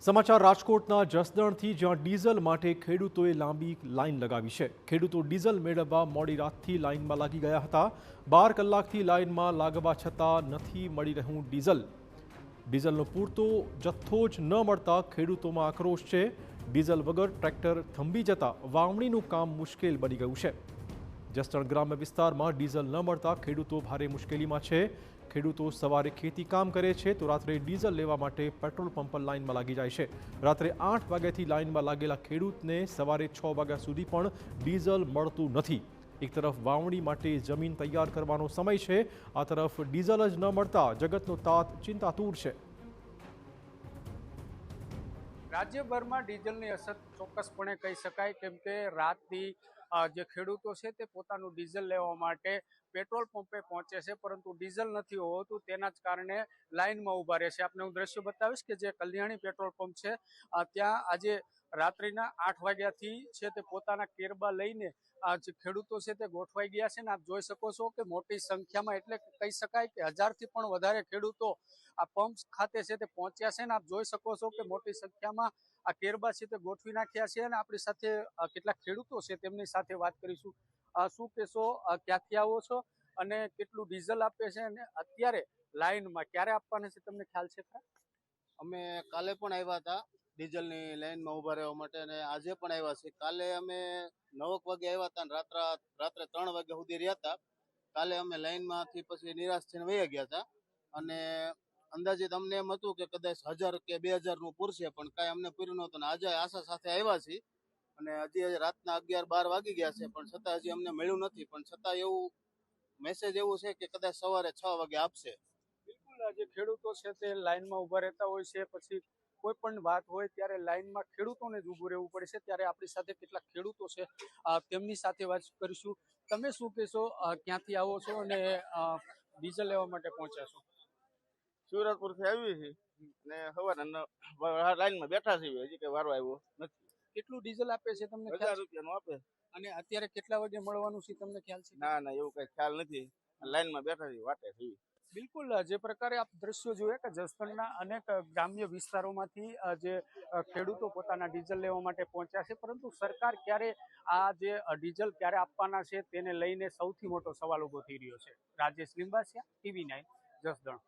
સમાચાર રાજકોટના જસદણથી જ્યાં ડીઝલ માટે ખેડૂતોએ લાંબી લાઈન લગાવી છે। ખેડૂતો ડીઝલ મેળવવા મોડી રાતથી લાઈનમાં લાગી ગયા હતા। 12 કલાકથી લાઈનમાં લાગવા છતાં નથી મળી રહ્યું ડીઝલ। ડીઝલનો પૂરતો જથ્થો જ ન મળતા ખેડૂતોમાં આક્રોશ છે। ડીઝલ વગર ટ્રેક્ટર થંભી જતા વાવણીનું કામ મુશ્કેલ બની ગયું છે। જસદણ ગ્રામ્ય વિસ્તારમાં ડીઝલ ન મળતા ખેડૂતો ભારે મુશ્કેલીમાં છે। ખેડૂતો સવારે ખેતી કામ કરે છે તો રાત્રે ડીઝલ લેવા માટે પેટ્રોલ પંપ પર લાઈનમાં લાગી જાય છે। રાત્રે 8 વાગ્યાથી લાઈનમાં લાગેલા ખેડૂતને સવારે 6 વાગ્યા સુધી પણ ડીઝલ મળતું નથી। એક તરફ વાવણી માટે જમીન તૈયાર કરવાનો સમય છે, આ તરફ ડીઝલ જ ન મળતા જગતનો તાત ચિંતાતુર છે। રાજ્યભરમાં ડીઝલની અછત ચોક્કસપણે કહી શકાય, કેમ કે રાતથી જે ખેડૂતો છે તે પોતાનું ડીઝલ લેવા માટે પેટ્રોલ પંપે પહોંચે છે, પરંતુ ડીઝલ નથી હોતું, તેના જ કારણે લાઇનમાં ઊભા રહે છે। આપને હું દ્રશ્ય બતાવીશ કે જે કલ્યાણી પેટ્રોલ પંપ છે ત્યાં આજે રાત્રિના 8 વાગ્યાથી છે તે પોતાના કેરબા લઈને જે ખેડૂતો છે તે ગોઠવાઈ ગયા છે। ને આપ જોઈ શકો છો કે મોટી સંખ્યામાં, એટલે કહી શકાય કે 1000થી પણ વધારે ખેડૂતો આ પંપ ખાતે છે તે પહોંચ્યા છે। ને આપ જોઈ શકો છો કે મોટી સંખ્યામાં આ કેરબા છે તે ગોઠવી નાખ્યા છે। અને આપણી સાથે કેટલાક ખેડૂતો છે તેમની સાથે વાત કરીશું। શું કહેશો, ક્યાંથી આવો છો અને કેટલું ડીઝલ આપે છે, અને અત્યારે લાઈનમાં ક્યારે આપવાના છે તમને ખ્યાલ છે ખરા? અમે કાલે પણ આવ્યા હતા ડીઝલની લાઈનમાં ઊભા રહેવા માટે, અને આજે પણ આવ્યા છે। કાલે અમે 9 વાગે આવ્યા હતા અને રાત્રે 3 વાગ્યા સુધી રહ્યા હતા। કાલે અમે લાઈનમાંથી પછી નિરાશ થઈને વહી ગયા હતા, અને અંદાજિત અમને એમ હતું કે કદાચ 1000 કે 2000 નું પૂરશે, પણ કાંઈ અમને પૂર્યું નહોતું। આજે આશા સાથે આવ્યા છીએ, અને હજી રાતના 11-12 વાગી ગયા છે, પણ છતાં હજી અમને મળ્યું નથી। પણ છતાં એવું મેસેજ એવું છે કે કદાચ સવારે 6 વાગે આપશે। બિલકુલ, જે ખેડૂતો છે તે લાઈનમાં ઊભા રહેતા હોય છે, પછી કોઈ પણ વાત હોય ત્યારે લાઈનમાં ખેડૂતોને જ ઊભું રહેવું પડે છે। ત્યારે આપણી સાથે કેટલાક ખેડૂતો છે તેમની સાથે વાત કરીશું। તમે શું કહેશો, ક્યાંથી આવો છો અને ડીઝલ લેવા માટે પહોંચ્યા છો? સુરતપુર થી આવી છે ને સવારે લાઈનમાં બેઠા છીએ, હજી કઈ વારો આવ્યો નથી। કેટલું ડીઝલ આપે છે તમને 1000 રૂપિયાનું આપે। અને અત્યારે કેટલા વાગે મળવાનું છે તમને ખ્યાલ છે? ના એવું કઈ ખ્યાલ નથી, લાઈનમાં બેઠા છીએ, વાટે છીએ। બિલકુલ, જે પ્રકારે આપ દ્રશ્યો જોયા કે જસદણના અનેક ગ્રામ્ય વિસ્તારોમાંથી જે ખેડૂતો પોતાના ડીઝલ લેવા માટે પહોંચ્યા છે, પરંતુ સરકાર ક્યારે આ જે ડીઝલ ક્યારે આપવાના છે તેને લઈને સૌથી મોટો સવાલ ઉભો થઈ રહ્યો છે। રાજેશ લિંબાસિયા, TV9, જસદણ।